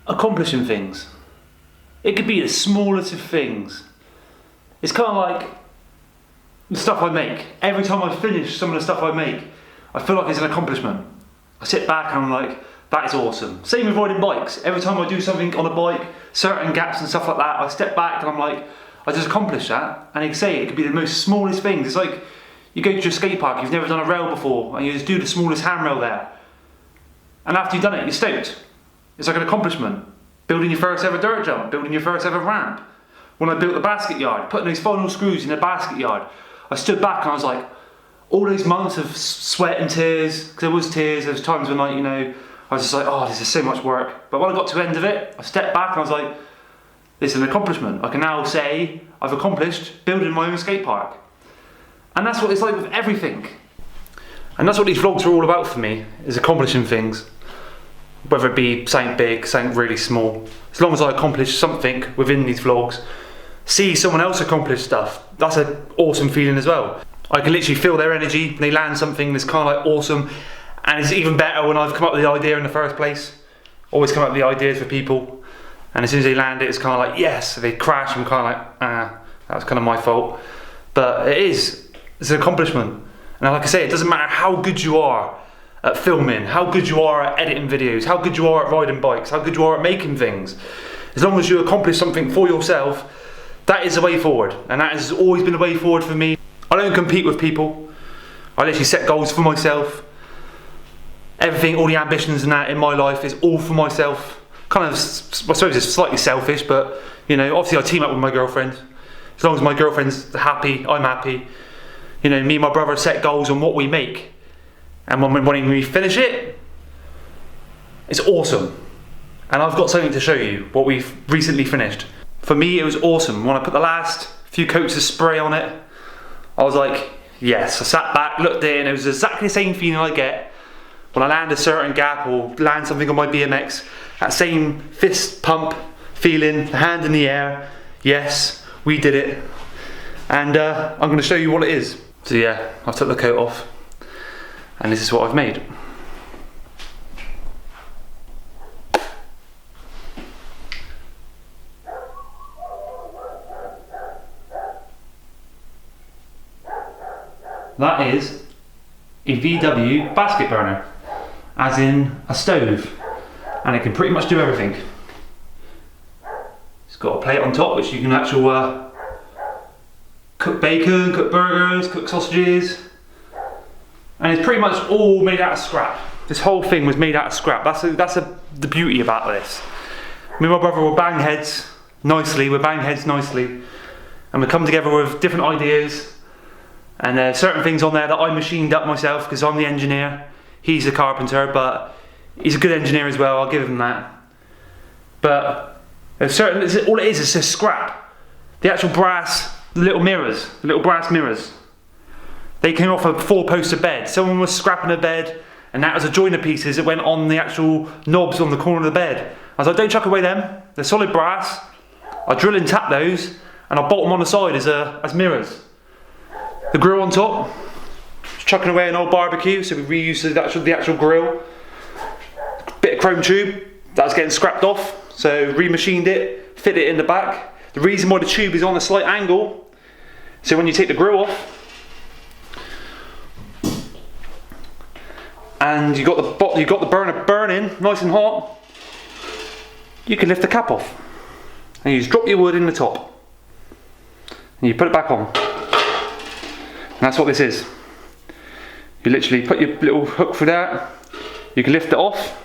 accomplishing things. It could be the smallest of things. It's kind of like the stuff I make. Every time I finish some of the stuff I make, I feel like it's an accomplishment. I sit back and I'm like, that is awesome. Same with riding bikes. Every time I do something on a bike, certain gaps and stuff like that, I step back and I'm like, I just accomplished that. And you can say it could be the most smallest things. It's like you go to a skate park, you've never done a rail before, and you just do the smallest handrail there. And after you've done it, you're stoked. It's like an accomplishment. Building your first ever dirt jump, building your first ever ramp. When I built the basket yard, putting those final screws in the basket yard, I stood back and I was like, all those months of sweat and tears, because there was tears, there was times when, like, you know, I was just like, oh, this is so much work. But when I got to the end of it, I stepped back and I was like, this is an accomplishment. I can now say I've accomplished building my own skate park. And that's what it's like with everything. And that's what these vlogs are all about for me, is accomplishing things. Whether it be something big, something really small. As long as I accomplish something within these vlogs, see someone else accomplish stuff, that's an awesome feeling as well. I can literally feel their energy, they land something that's kind of like awesome, and it's even better when I've come up with the idea in the first place. Always come up with the ideas for people, and as soon as they land it, it's kind of like, yes, they crash, I'm kind of like, that was kind of my fault. But it's an accomplishment. And like I say, it doesn't matter how good you are at filming, how good you are at editing videos, how good you are at riding bikes, how good you are at making things. As long as you accomplish something for yourself, that is the way forward. And that has always been the way forward for me. I don't compete with people. I literally set goals for myself. Everything, all the ambitions and that in my life is all for myself. Kind of, I suppose it's slightly selfish, but you know, obviously I team up with my girlfriend. As long as my girlfriend's happy, I'm happy. You know, me and my brother set goals on what we make. And when we finish it, it's awesome. And I've got something to show you, what we've recently finished. For me, it was awesome. When I put the last few coats of spray on it, I was like, yes. I sat back, looked at it, and it was exactly the same feeling I get when I land a certain gap or land something on my BMX. That same fist pump feeling, the hand in the air. Yes, we did it. And I'm going to show you what it is. So yeah, I took the coat off, and this is what I've made. That is a VW basket burner, as in a stove, and it can pretty much do everything. It's got a plate on top which you can actually cook bacon, cook burgers, cook sausages, and it's pretty much all made out of scrap. This whole thing was made out of scrap. That's the beauty about this. Me and my brother will bang heads nicely, and we come together with different ideas. And there are certain things on there that I machined up myself because I'm the engineer. He's the carpenter, but he's a good engineer as well, I'll give him that. But there's certain, all it is just scrap. The actual brass, the little brass mirrors. They came off a 4-poster bed. Someone was scrapping a bed, and that was a joiner pieces that went on the actual knobs on the corner of the bed. I was like, don't chuck away them, they're solid brass. I drill and tap those, and I'll bolt them on the side as mirrors. The grill on top, chucking away an old barbecue, so we reused the actual grill. Bit of chrome tube, that was getting scrapped off, so remachined it, fit it in the back. The reason why the tube is on a slight angle, so when you take the grill off, and you got the burner burning, nice and hot, you can lift the cap off, and you just drop your wood in the top, and you put it back on. And that's what this is. You literally put your little hook through that, you can lift it off,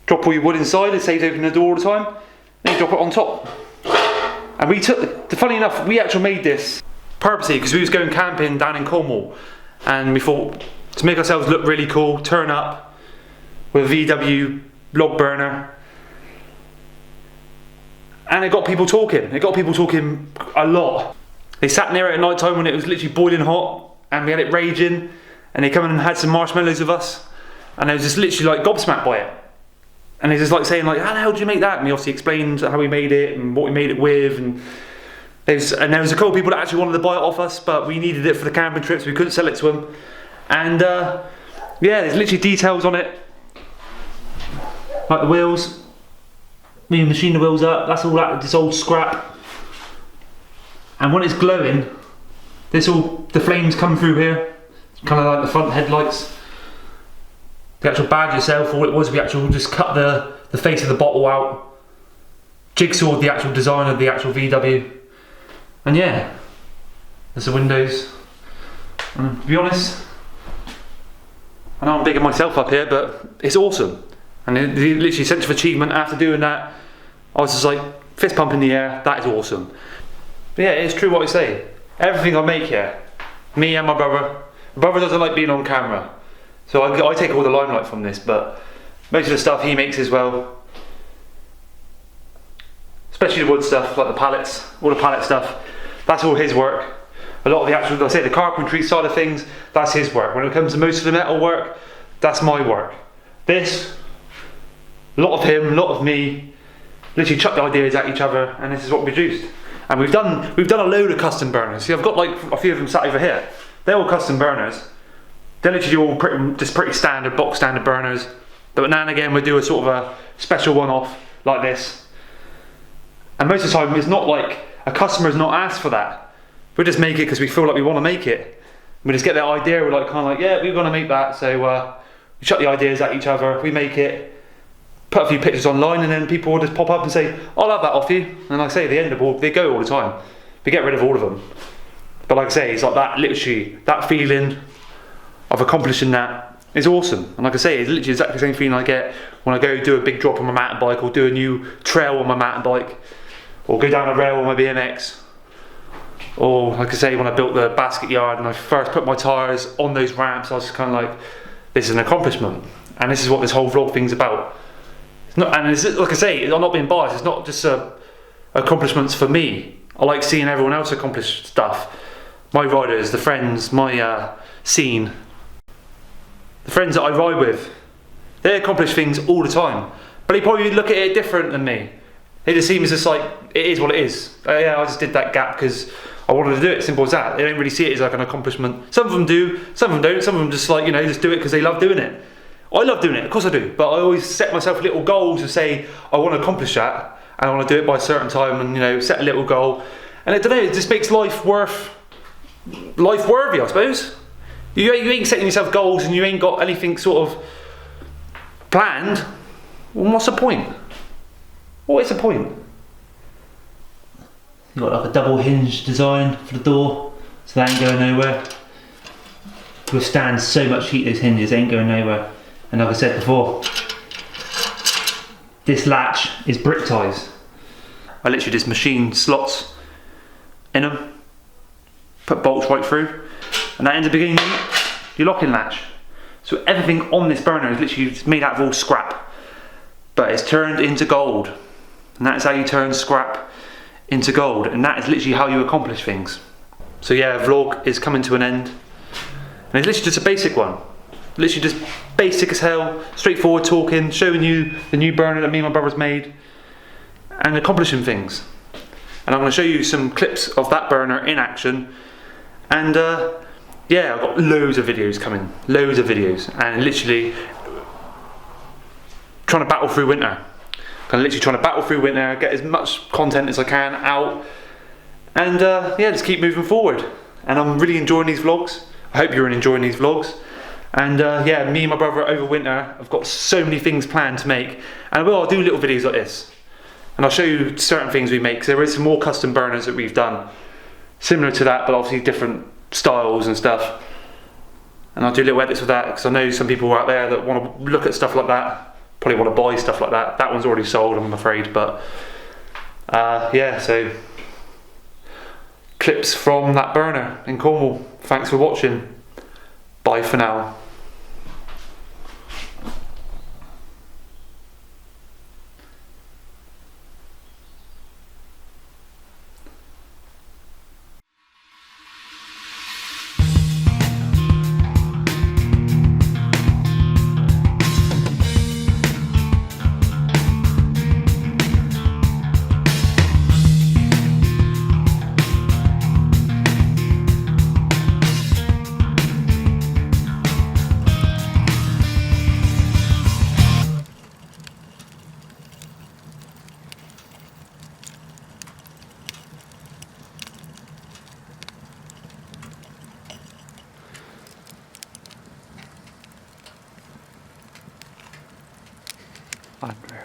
drop all your wood inside, it saves opening the door all the time, then you drop it on top. And funny enough, we actually made this purposely because we was going camping down in Cornwall, and we thought to make ourselves look really cool, turn up with a VW log burner. And it got people talking a lot. They sat near it at night time when it was literally boiling hot and we had it raging, and they come in and had some marshmallows with us, and they was just literally like gobsmacked by it. And they just like saying like, how the hell did you make that? And we obviously explained how we made it and what we made it with, and there was a couple of people that actually wanted to buy it off us, but we needed it for the camping trips, we couldn't sell it to them. And yeah, there's literally details on it. Like the wheels, we machine the wheels up, that's all that, this old scrap. And when it's glowing, the flames come through here, kind of like the front headlights. The actual badge itself, all it was, we actually just cut the face of the bottle out, jigsawed the actual design of the actual VW, and yeah, there's the windows. And to be honest, I know I'm bigging myself up here, but it's awesome. And literally, sense of achievement after doing that, I was just like, fist pump in the air, that is awesome. But yeah, it's true what I say. Everything I make here, me and my brother doesn't like being on camera. So I take all the limelight from this, but most of the stuff he makes as well. Especially the wood stuff, like the pallets, all the pallet stuff, that's all his work. A lot of the actual, like I say, the carpentry side of things, that's his work. When it comes to most of the metal work, that's my work. This, a lot of him, a lot of me, literally chuck the ideas at each other, and this is what we produced. And we've done a load of custom burners. See, I've got like a few of them sat over here. They're all custom burners. They're literally all pretty standard, box standard burners. But now and again we do a sort of a special one-off like this. And most of the time it's not like a customer's not asked for that. We just make it because we feel like we want to make it. We just get that idea, we're like kind of like, yeah, we're going to make that. So we chuck the ideas at each other, we make it, put a few pictures online, and then people will just pop up and say, I'll have that off you. And like I say, at the end of all, they go all the time. We get rid of all of them. But like I say, it's like that, literally, that feeling of accomplishing that is awesome. And like I say, it's literally exactly the same feeling I get when I go do a big drop on my mountain bike, or do a new trail on my mountain bike, or go down a rail on my BMX. Or like I say, when I built the Baskett yard and I first put my tyres on those ramps, I was kind of like, this is an accomplishment. And this is what this whole vlog thing's about. It's not, and it's, like I say, I'm not being biased, it's not just accomplishments for me. I like seeing everyone else accomplish stuff. My riders, the friends, my scene, the friends that I ride with, they accomplish things all the time. But they probably look at it different than me. It just seems just like, it is what it is. Yeah, I just did that gap because I wanted to do it, simple as that. They don't really see it as like an accomplishment. Some of them do, some of them don't. Some of them just like, you know, just do it because they love doing it. I love doing it, of course I do, but I always set myself little goals to say I want to accomplish that, and I want to do it by a certain time, and you know, set a little goal. And I don't know, it just makes life worthy, I suppose. You ain't setting yourself goals and you ain't got anything sort of planned. Well, what's the point? What is the point? You've got like a double hinge design for the door, so they ain't going nowhere. Withstand so much heat, those hinges, they ain't going nowhere. And like I said before, this latch is brick ties. I literally just machine slots in them, put bolts right through, and that ends up being your locking latch. So everything on this burner is literally made out of all scrap, but it's turned into gold. And that's how you turn scrap into gold, and that is literally how you accomplish things. So yeah, vlog is coming to an end, and it's literally just a basic one. Literally just basic as hell, straightforward talking, showing you the new burner that me and my brother's made, and accomplishing things. And I'm going to show you some clips of that burner in action. And yeah, I've got loads of videos coming, loads of videos, and literally trying to battle through winter. Literally trying to battle through winter, get as much content as I can out, and yeah, just keep moving forward. And I'm really enjoying these vlogs. I hope you're enjoying these vlogs. And yeah, me and my brother over winter, I've got so many things planned to make, and I'll do little videos like this, and I'll show you certain things we make, because there is some more custom burners that we've done similar to that, but obviously different styles and stuff, and I'll do little edits with that, because I know some people out there that want to look at stuff like that, probably want to buy stuff like that. That one's already sold, I'm afraid, but yeah, so clips from that burner in Cornwall. Thanks for watching. Bye for now. Andre.